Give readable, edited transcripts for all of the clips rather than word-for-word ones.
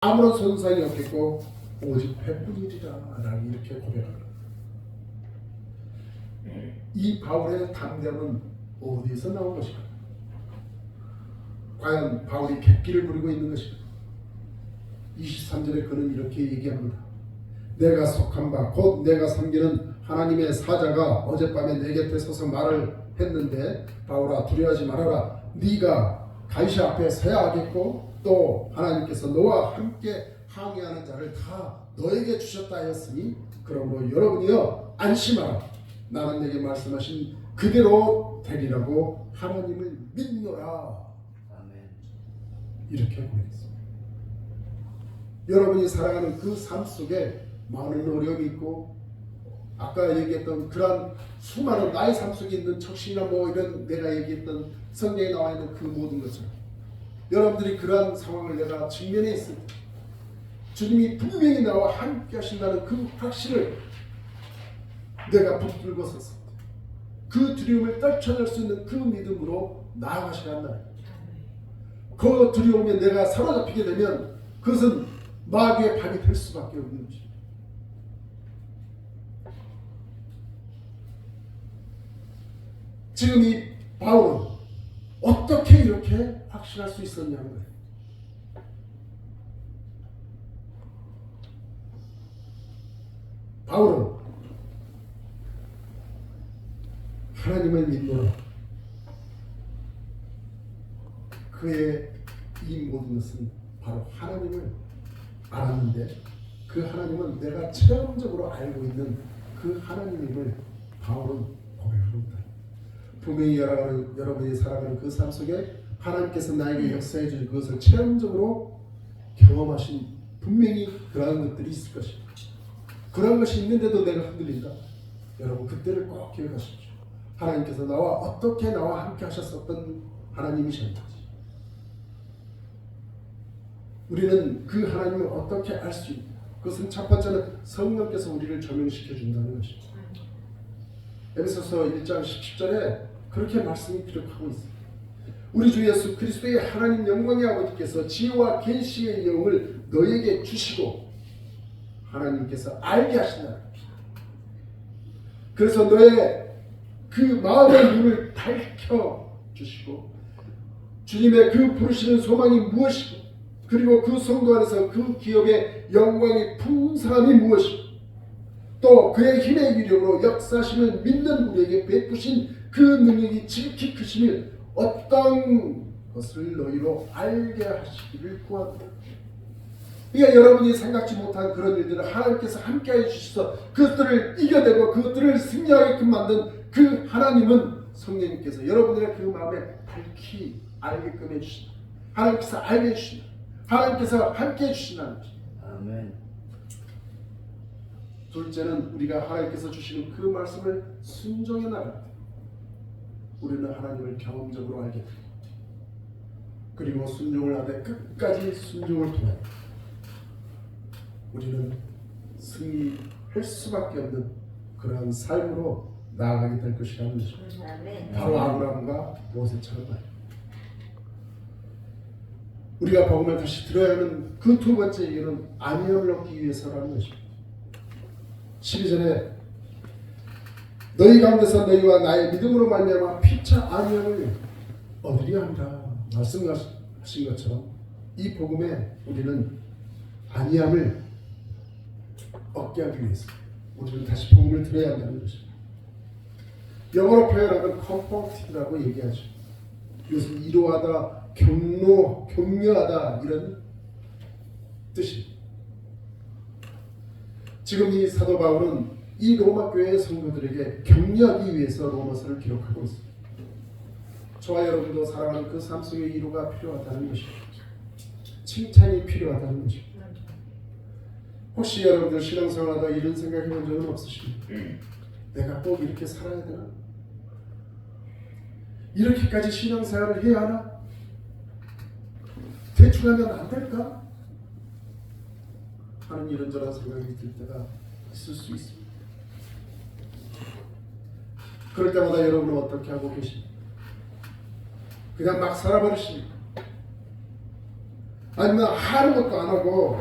아무런 손상이 없겠고 오직 회뿐이리라 라고 이렇게 고백합니다. 이 바울의 담대함은 어디에서 나온 것일까? 과연 바울이 객기를 부리고 있는 것일까? 23절에 그는 이렇게 얘기합니다. 내가 속한 바 곧 내가 섬기는 하나님의 사자가 어젯밤에 내 곁에 서서 말을 했는데 바울아 두려워하지 말아라. 네가 가이사 앞에 서야 하겠고 또 하나님께서 너와 함께 항해하는 자를 다 너에게 주셨다 하였으니 그러므로 여러분이여 안심하라. 나는 내게 말씀하신 그대로 되리라고 하나님을 믿노라. 아멘. 이렇게 고백했습니다. 여러분이 살아가는 그 삶 속에 많은 어려움이 있고 아까 얘기했던 그런 수많은 나의 삶 속에 있는 적신이나 뭐 이런 내가 얘기했던 성경에 나와 있는 그 모든 것을 여러분들이 그러한 상황을 내가 직면해 있을 때 주님이 분명히 나와 함께 하신다는 그 확신을 내가 붙들고 섰을 때 그 두려움을 떨쳐낼 수 있는 그 믿음으로 나아가셔야 한다. 그 두려움에 내가 사로잡히게 되면 그것은 마귀의 발이 될 수밖에 없는 것입니다. 지금 이 바울은 어떻게 이렇게 확신할 수 있었냐는 거예요. 바울은 하나님을 믿노라. 그의 이 모든 것은 바로 하나님을 알았는데 그 하나님은 내가 체험적으로 알고 있는 그 하나님임을 바울은 고백합니다. 분명히 여러분이 살아가는 그 삶 속에 하나님께서 나에게 역사해 주신 그것을 체험적으로 경험하신 분명히 그러한 것들이 있을 것입니다. 그런 것이 있는데도 내가 흔들린다. 여러분 그때를 꼭 기억하십시오. 하나님께서 나와 함께 하셨었던 하나님이셨는지 우리는 그 하나님을 어떻게 알 수 있는가? 그것은 첫 번째는 성령께서 우리를 조명시켜 준다는 것입니다. 에베소서 1장 17절에 그렇게 말씀이 기록하고 있습니다. 우리 주 예수 그리스도의 하나님 영광의 아버지께서 지혜와 계시의 영을 너에게 주시고 하나님께서 알게 하신다. 그래서 너의 그 마음의 눈을 밝혀 주시고 주님의 그 부르시는 소망이 무엇이고 그리고 그 성도 안에서 그 기업의 영광의 풍성함이 무엇이고 또 그의 힘의 위력으로 역사심을 믿는 우리에게 베푸신 그 능력이 지극히 크심을 어떤 것을 너희로 알게 하시기를 구한다. 그러니까 여러분이 생각지 못한 그런 일들을 하나님께서 함께해 주셔서 그것들을 이겨내고 그것들을 승리하게끔 만든 그 하나님은 성령님께서 여러분들의 그 마음에 밝히 알게끔 해주신다. 하나님께서 알게 해주신다. 하나님께서 함께해 주신다는 것입니다. 아멘. 둘째는 우리가 하나님께서 주시는 그 말씀을 순종해 나갈 때 우리는 하나님을 경험적으로 알게 됩니다. 그리고 순종을 하되 끝까지 순종을 통해 우리는 승리할 수밖에 없는 그러한 삶으로 나아가게 될 것이라는 것입니다. 바로 아브라함과 모세처럼 말입니다. 우리가 복음을 다시 들어야 하는 그 두 번째 이유는 안위함을 얻기 위해서라는 것입니다. 12절에 너희 가운데서 너희와 나의 믿음으로 말미암아 피차 안위함을 얻으려 합니다. 말씀하신 것처럼 이 복음에 우리는 안위함을 얻게 하기 위해서 우리는 다시 복음을 들어야 한다는 것입니다. 영어로 표현하면 comforted라고 얘기하죠. 이것은 위로하다, 격려하다 이런 뜻입니다. 지금 이 사도 바울은 이 로마 교회의 성도들에게 격려하기 위해서 로마서를 기록하고 있습니다. 저와 여러분도 살아가는 그 삶 속에 위로가 필요하다는 것입니다. 칭찬이 필요하다는 것입니다. 혹시 여러분들 신앙생활하다 이런 생각해 본 적은 없으십니까? 내가 꼭 이렇게 살아야 되나? 이렇게까지 신앙생활을 해야 하나? 대충 하면 안 될까? 하는 이런저런 생각이 들 때가 있을 수 있습니다. 그럴 때마다 여러분은 어떻게 하고 계십니까? 그냥 막 살아버리십니까? 아니면 하는 것도 안 하고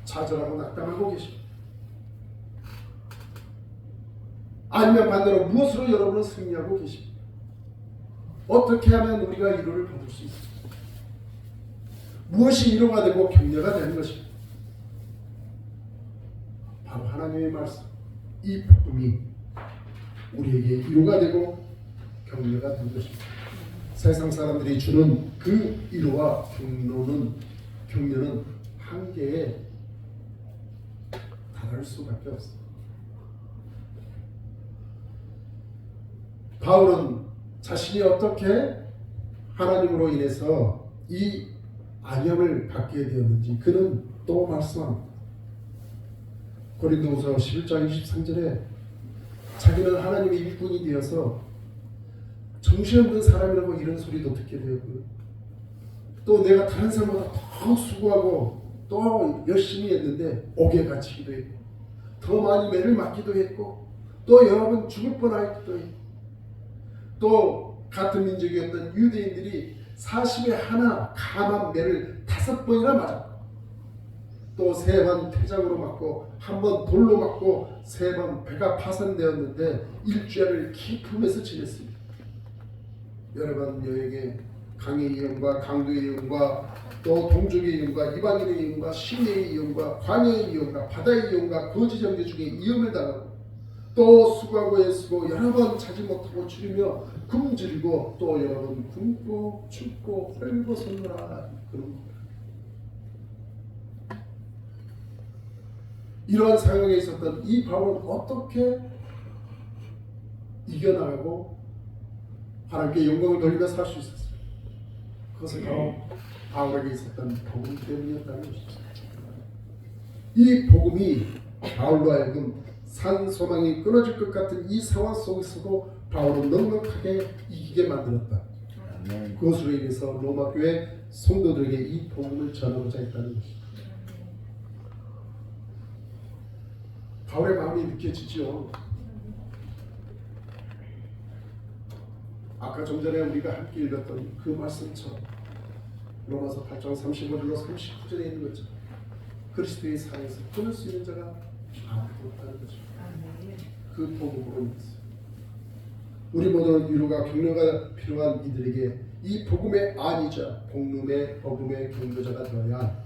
좌절하고 낙담하고 계십니까? 아니면 반대로 무엇으로 여러분은 승리하고 계십니까? 어떻게 하면 우리가 위로를 받을 수 있습니까? 무엇이 위로가 되고 격려가 되는 것입니까? 바로 하나님의 말씀, 이 복음이 우리에게 위로가 되고 격려가 되는 것입니다. 세상 사람들이 주는 그 위로와 격려는 한계에 달할 수밖에 없습니다. 바울은 자신이 어떻게 하나님으로 인해서 이 안염을 받게 되었는지 그는 또 말씀합니다. 고린도후서 11장 23절에 자기는 하나님의 일꾼이 되어서 정신없는 사람이라고 이런 소리도 듣게 되었고요. 또 내가 다른 사람보다 더 수고하고 또 열심히 했는데 옥에 갇히기도 했고 더 많이 매를 맞기도 했고 또 여러 번 죽을 뻔하기도 했고 또 같은 민족이었던 유대인들이 40에 하나 감한 매를 5번이나 맞았고 또 3번 태장으로 맞고 1번 돌로 맞고 3번 배가 파손되었는데 일주일을 기품에서 지냈습니다. 여러분 여에게 강의 이용과 강도의 이용과 또 동족의 이용과 이방인의 이용과 시내의 이용과 광야의 이용과 바다의 이용과 거지 정죄 중에 이용을 당하고 또 수고하고 애쓰고 여러 번 자지 못하고 줄이며 굶주리고 또 여러 번 굶고 춥고 헐벗었노라 그런 겁니다. 이러한 상황에 있었던 이 바울은 어떻게 이겨나가고 하나님께 영광을 돌리며 살 수 있었어요? 그것은 바로 바울에게 있었던 복음 때문이었다는 것이죠. 이 복음이 바울로 하여금 산 소망이 끊어질 것 같은 이 상황 속에서도 바울은 넉넉하게 이기게 만들었다. 그것으로 인해서 로마 교회 성도들에게 이 복음을 전하고자 했다는 것이죠. 바울의 마음이 느껴지죠. 아까 좀 전에 우리가 함께 읽었던 그 말씀처럼 로마서 8장 35절로 39절에 있는 것처럼 그리스도의 사랑에서 끊을 수 있는 자가 아무도 없다는 것입니다. 그 복음으로 인해서 우리 모두는 위로가 격려가 필요한 이들에게 이 복음의 안이자 복음의 격려자가 되어야 합니다.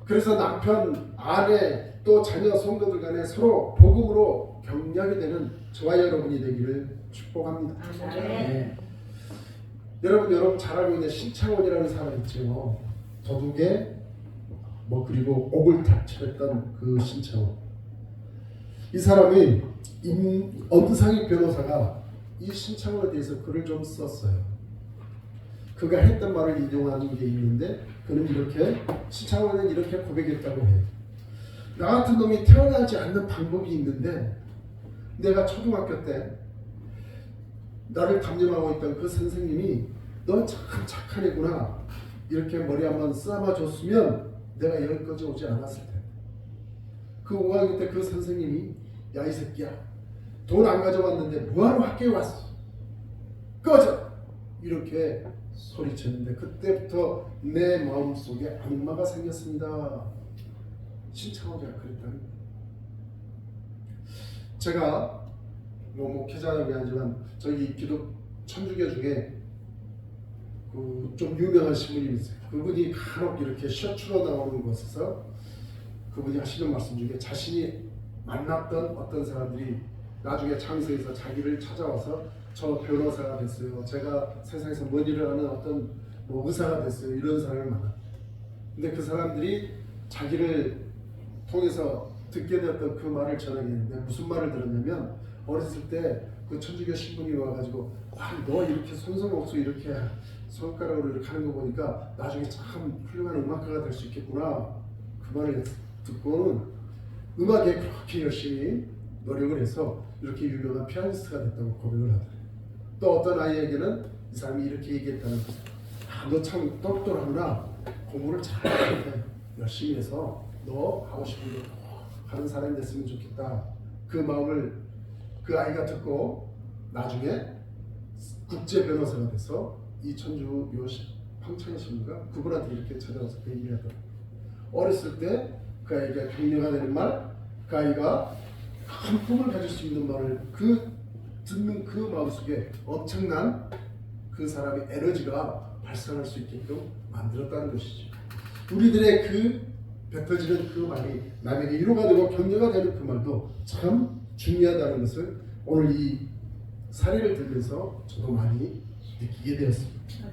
그래서 남편, 아내 또 자녀 성도들 간에 서로 복음으로 격려하게 되는 저와 여러분이 되기를 축복합니다. 네. 여러분 잘 알고 있는 신창원이라는 사람 있죠. 도둑에 그리고 옥을 탁쳤던 그 신창원. 이 사람이 엄상희 변호사가 이 신창원에 대해서 글을 좀 썼어요. 그가 했던 말을 인용하는 게 있는데 그는 이렇게 신창원은 이렇게 고백했다고 해요. 나 같은 놈이 태어나지 않는 방법이 있는데 내가 초등학교 때 나를 담임하고 있던 그 선생님이 너 참 착한 애구나 이렇게 머리 한번 감아줬으면 내가 여기까지 오지 않았을 텐데 그 5학년 때 그 선생님이 야 이 새끼야 돈 안 가져왔는데 뭐하러 학교에 왔어 꺼져 이렇게 소리쳤는데 그때부터 내 마음속에 악마가 생겼습니다. 신창원이가 그랬다는 거예요. 제가 목회자라고 하지만 저희 기독 천주교 중에 좀 유명한 신부님이 있어요. 그분이 간혹 이렇게 셔츠로 나오는 곳에서 그분이 하시는 말씀 중에 자신이 만났던 어떤 사람들이 나중에 장소에서 자기를 찾아와서 저 변호사가 됐어요. 제가 세상에서 뭔 일을 하는 어떤 의사가 됐어요. 이런 사람을 만났어요. 근데 그 사람들이 자기를 통해서 듣게 되었던 그 말을 전하게 했는데 무슨 말을 들었냐면 어렸을 때 그 천주교 신부님이 와가지고 너 이렇게 손성옥수 이렇게 손가락으로 이렇게 하는 거 보니까 나중에 참 훌륭한 음악가가 될 수 있겠구나. 그 말을 듣고는 음악에 그렇게 열심히 노력을 해서 이렇게 유명한 피아니스트가 됐다고 고백을 하더래요. 또 어떤 아이에게는 이 사람이 이렇게 얘기했다는 거죠. 너 참 똑똑하구나. 공부를 잘해. 열심히 해서 너 하고 싶은 거 하는 사람이 됐으면 좋겠다. 그 마음을 그 아이가 듣고 나중에 국제 변호사가 돼서 이 천주교 황창이십니까? 그분한테 이렇게 찾아와서 그 얘기를 하더라고요. 어렸을 때 그 아이가 격려가 되는 말, 그 아이가 큰 꿈을 가질 수 있는 말을 듣는 그 마음속에 엄청난 그 사람의 에너지가 발산할 수 있게끔 만들었다는 것이죠. 우리들의 그 뱉어지는 그 말이 남에게 위로가 되고 격려가 되는 그 말도 참 중요하다는 것을 오늘 이 사례를 들면서 저도 많이 느끼게 되었습니다.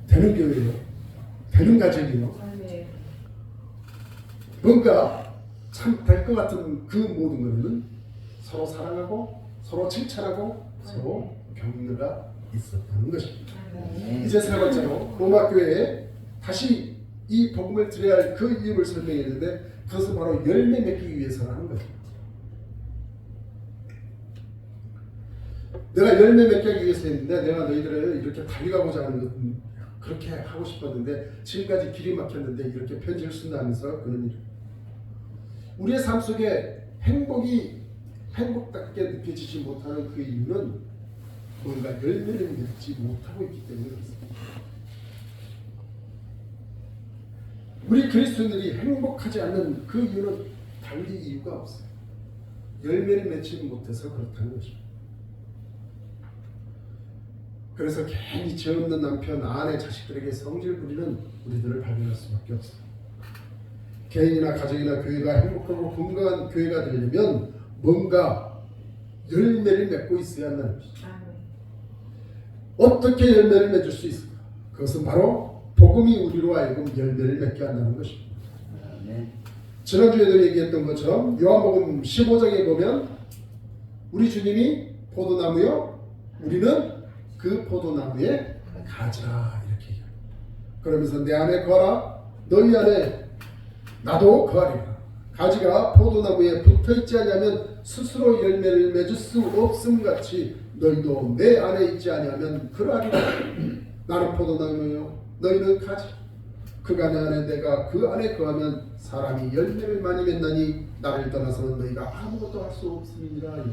되는 교회요, 되는 가정이요, 뭔가 참 될 것 같은 그 모든 것은 서로 사랑하고 서로 칭찬하고 서로 격려가 있었다는 것입니다. 이제 세 번째로 로마 교회에 다시 이 복음을 드려야 할 그 이유를 설명했는데 그것은 바로 열매 맺기 위해서라는 거예요. 내가 열매 맺기 위해서 했는데 내가 너희들을 이렇게 달려가고자 하는 것은 그렇게 하고 싶었는데 지금까지 길이 막혔는데 이렇게 편지를 쓴다면서 그런 일. 우리의 삶 속에 행복답게 느껴지지 못하는 그 이유는 뭔가 열매를 맺지 못하고 있기 때문에 그렇습니다. 우리 그리스도인들이 행복하지 않는 그 이유는 달리 이유가 없어요. 열매를 맺지 못해서 그렇다는 것입니다. 그래서 괜히 죄 없는 남편, 아내, 자식들에게 성질 부리는 우리들을 발견할 수밖에 없어요. 개인이나 가정이나 교회가 행복하고 건강한 교회가 되려면 뭔가 열매를 맺고 있어야 한다는 것이죠. 어떻게 열매를 맺을 수 있을까? 그것은 바로 복음이 우리로 하여금 열매를 맺게 한다는 것입니다. 지난주에도 얘기했던 것처럼 요한복음 15장에 보면 우리 주님이 포도나무요, 우리는 그 포도나무에 가지라 이렇게 얘기해요. 그러면서 내 안에 거하라, 너희 안에 나도 거하리라. 가지가 포도나무에 붙어있지 않으면 스스로 열매를 맺을 수 없음 같이 너희도 내 안에 있지 아니하면 그러하리라. 나는 포도나무요, 너희는 가지. 그가 내 안에 내가 그 안에 거하면 사람이 열매를 많이 맺나니 나를 떠나서는 너희가 아무것도 할 수 없음이니라.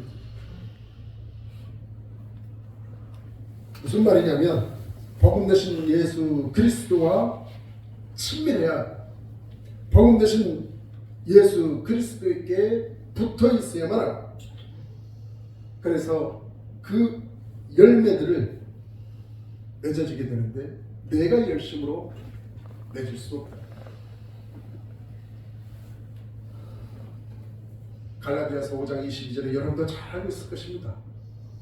무슨 말이냐면 복음 되신 예수 그리스도와 친밀해야, 복음 되신 예수 그리스도에게 붙어 있어야만 하고, 그래서 그 열매들을 맺어지게 되는데 내가 열심으로 맺을 수 없다. 갈라디아서 5장 22절에 여러분도 잘 알고 있을 것입니다.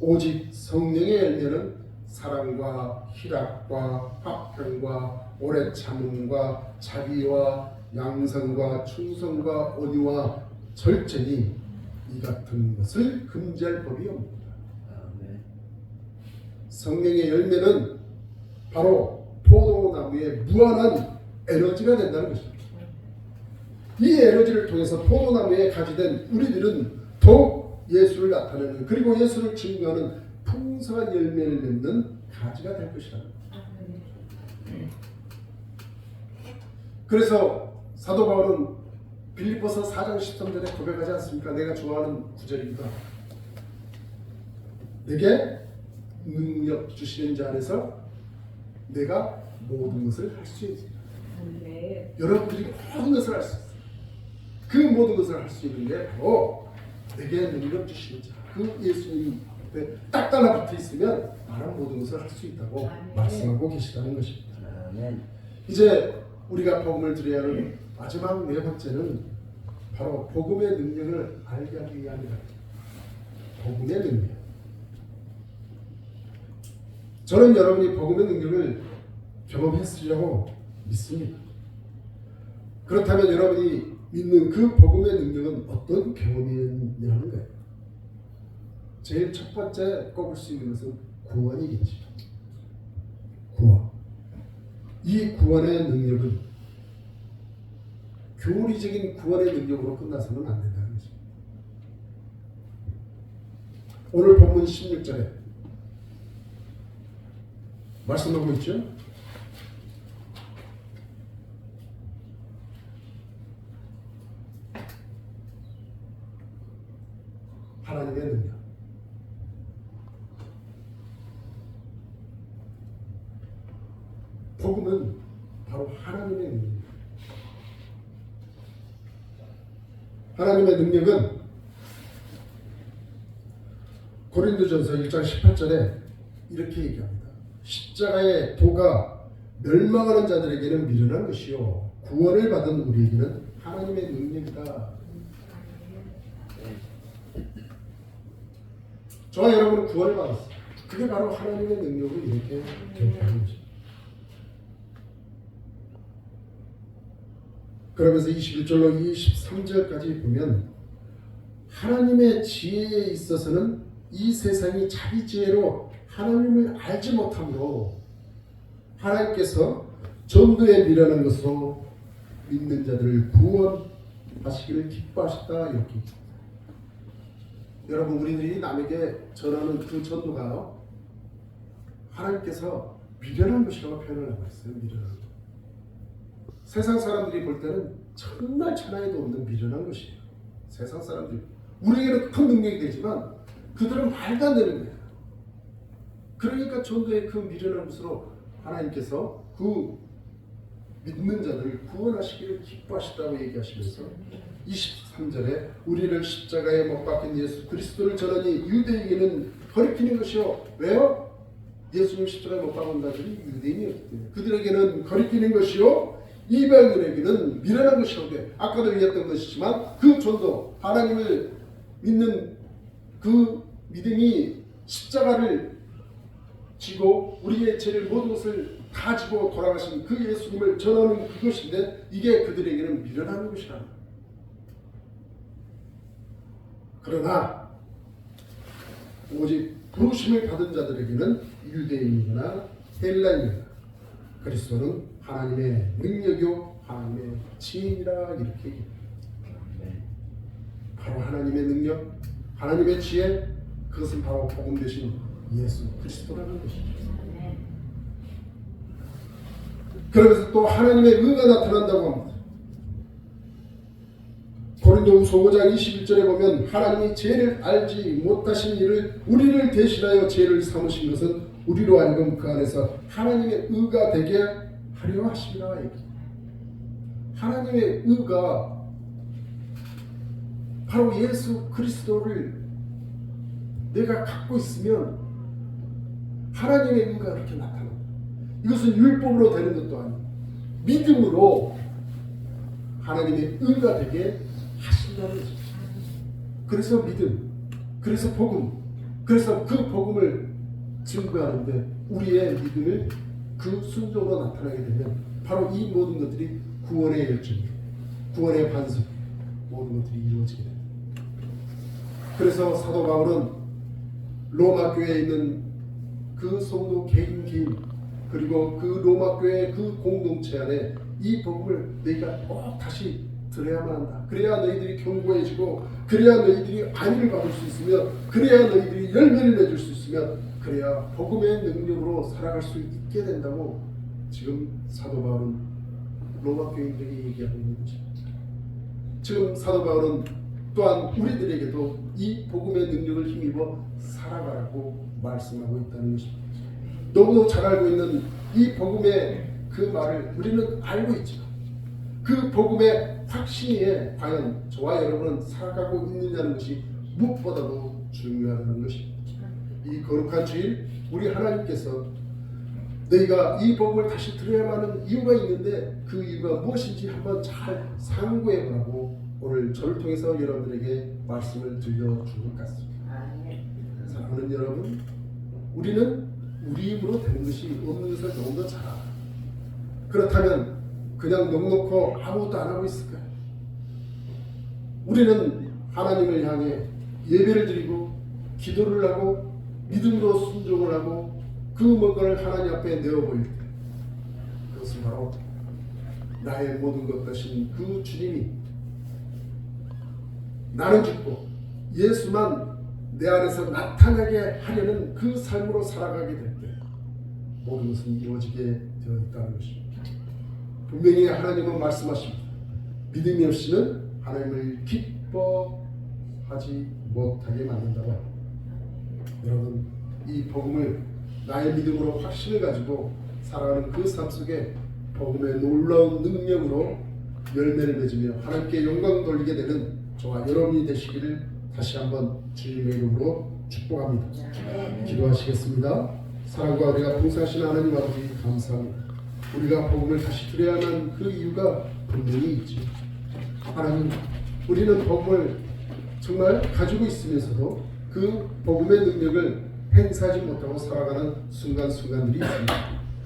오직 성령의 열매는 사랑과 희락과 화평과 오래 참음과 자비와 양성과 충성과 온유와 절제니 이 같은 것을 금지할 법이 없습니다. 성령의 열매는 바로 포도나무의 무한한 에너지가 된다는 것입니다. 이 에너지를 통해서 포도나무에 가지된 우리들은 더욱 예수를 나타내는, 그리고 예수를 증거하는 풍성한 열매를 맺는 가지가 될 것이다. 그래서 사도 바울은 빌립보서 4장 13절에 고백하지 않습니까? 내가 좋아하는 구절입니다. 내게 능력 주시는 자 안에서 내가 모든 것을 할 수 있습니다. 여러분들이 모든 것을 할 수 있어요. 그 모든 것을 할 수 있는 게 바로 내게 능력 주시는 자, 그 예수님 앞에 딱 달라붙어 있으면 나는 모든 것을 할 수 있다고 말씀하고 계시다는 것입니다. 이제 우리가 복음을 드려야 하는 마지막 네 번째는 바로 복음의 능력을 알게 하기 위함이다. 복음의 능력. 저는 여러분이 복음의 능력을 경험했으리라고 믿습니다. 그렇다면 여러분이 믿는 그 복음의 능력은 어떤 경험이냐는 거예요. 제일 첫 번째 꼽을 수 있는 것은 구원이겠죠. 구원. 이 구원의 능력은 교리적인 구원의 능력으로 끝나서는 안 된다는 것입니다. 오늘 본문 16절에 말씀하고 있죠. 하나님의 능력. 복음은 바로 하나님의 능력입니다. 하나님의 능력은 고린도전서 1장 18절에 이렇게 얘기합니다. 십자가의 도가 멸망하는 자들에게는 미련한 것이요 구원을 받은 우리에게는 하나님의 능력이다. 저와 여러분은 구원을 받았어요. 그게 바로 하나님의 능력으로 이렇게 되었다는 것입니다. 그러면서 21절로 23절까지 보면 하나님의 지혜에 있어서는 이 세상이 자기 지혜로 하나님을 알지 못하므로 하나님께서 전도에 미련한 것으로 믿는 자들을 구원하시기를 기뻐하셨다 이렇게. 여러분 우리들이 남에게 전하는 그 전도가 하나님께서 미련한 것이라고 표현을 하고 있어요. 미련한 것. 세상 사람들이 볼 때는 정말 천하에도 없는 미련한 것이에요. 세상 사람들이 우리에게는 큰 능력이 되지만 그들은 말도 안 되는 거예요. 그러니까 전도의 그 미련한 것으로 하나님께서 그 믿는 자들을 구원하시기를 기뻐하시다고 얘기하시면서 23절에 우리를 십자가에 못 박힌 예수 그리스도를 전하니 유대인에게는 거리끼는 것이요. 왜요? 예수님 십자가에 못 박은 자들이 유대인이었기 때문에 그들에게는 거리끼는 것이요 이방인에게는 미련한 것이라고 돼. 아까도 얘기했던 것이지만 그 전도 하나님을 믿는 그 믿음이 십자가를 지고 우리의 죄를 모든 것을 다 지고 돌아가신 그 예수님을 전하는 그것인데 이게 그들에게는 미련한 것이라. 그러나 오직 부르심을 받은 자들에게는 유대인이나 헬라인이나 그리스도는 하나님의 능력이요 하나님의 지혜이라 이렇게 얘기합니다. 바로 하나님의 능력, 하나님의 지혜, 그것은 바로 복음 되신 예수 그리스도라는 것이죠. 그러면서 또 하나님의 의가 나타난다고 합니다. 고린도후서 5장 21절에 보면 하나님이 죄를 알지 못하신 이를 우리를 대신하여 죄를 삼으신 것은 우리로 하여금 그 안에서 하나님의 의가 되게 하려 하심이라. 하나님의 의가 바로 예수 그리스도를 내가 갖고 있으면 하나님의 의가 그렇게 나타납니다. 이것은 율법으로 되는 것도 아니고 믿음으로 하나님의 의가 되게 하신다는 것입니다. 그래서 믿음, 그래서 복음, 그래서 그 복음을 증거하는데 우리의 믿음을 그 순종으로 나타나게 되면 바로 이 모든 것들이 구원의 열정, 구원의 반석, 모든 것들이 이루어지게 됩니다. 그래서 사도 바울은 로마 교회에 있는 그 성도 개인 그리고 그 로마 교회 그 공동체 안에 이 복음을 너희가 꼭 다시 들어야만 한다. 그래야 너희들이 견고해지고 그래야 너희들이 안위를 받을 수 있으며 그래야 너희들이 열매를 맺을 수 있으며 그래야 복음의 능력으로 살아갈 수 있게 된다고 지금 사도 바울은 로마 교인들에게 얘기하고 있는 것입니다. 지금 사도 바울은 또한 우리들에게도 이 복음의 능력을 힘입어 살아가라고 말씀하고 있다는 것입니다. 너무도 잘 알고 있는 이 복음의 그 말을 우리는 알고 있지만 그 복음의 확신에 과연 저와 여러분은 살아가고 있느냐는 것이 무엇보다도 중요하다는 것입니다. 이 거룩한 주일 우리 하나님께서 너희가 이 복음을 다시 들어야만 하는 이유가 있는데 그 이유가 무엇인지 한번 잘 상고해보라고 오늘 저를 통해서 여러분들에게 말씀을 들려주는 것 같습니다. 사랑하는 여러분, 우리는 우리 힘으로 되는 것이 없는 것을 너무도 잘 알아요. 그렇다면 그냥 넉넉히 아무것도 안 하고 있을까요? 우리는 하나님을 향해 예배를 드리고 기도를 하고 믿음으로 순종을 하고 그 뭔가를 하나님 앞에 내어보일 때 그것은 바로 나의 모든 것 되신 그 주님이 나는 죽고 예수만 내 안에서 나타나게 하려는 그 삶으로 살아가게 될 때 모든 것은 이루어지게 되어 있다는 것입니다. 분명히 하나님은 말씀하십니다. 믿음이 없이는 하나님을 기뻐하지 못하게 만든다고. 여러분 이 복음을 나의 믿음으로 확신을 가지고 살아가는 그 삶 속에 복음의 놀라운 능력으로 열매를 맺으며 하나님께 영광 돌리게 되는 저와 여러분이 되시기를 다시 한번 주님의 이름으로 축복합니다. 기도하시겠습니다. 사랑과 우리가 봉사하시는 하나님 아버지 감사합니다. 우리가 복음을 다시 들어야만 그 이유가 분명히 있지. 하나님, 우리는 복음을 정말 가지고 있으면서도 그 복음의 능력을 행사하지 못하고 살아가는 순간순간들이 있습니다.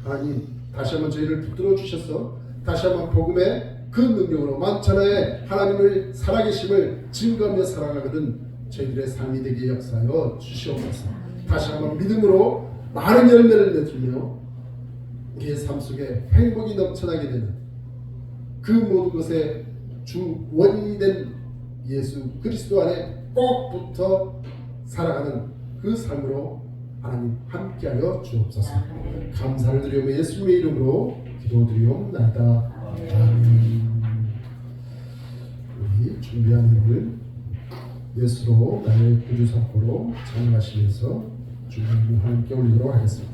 하나님, 다시 한번 저희를 붙들어 주셔서 다시 한번 복음의 그 능력으로 만천하에 하나님을 살아계심을 증거하며 살아가거든 저희들의 삶이 되게 역사하여 주시옵소서. 다시 한번 믿음으로 많은 열매를 맺으며 우리의 삶 속에 행복이 넘쳐나게 되는 그 모든 것의 주 원인이 된 예수 그리스도 안에 꼭 붙어 살아가는 그 삶으로 하나님 함께하여 주옵소서. 감사를 드리며 예수님의 이름으로 기도드리옵나이다. 아멘. 우리 준비한 일을 예수로 나의 구주 삼고로 찬양하시면서 주님을 함께 올리도록 하겠습니다.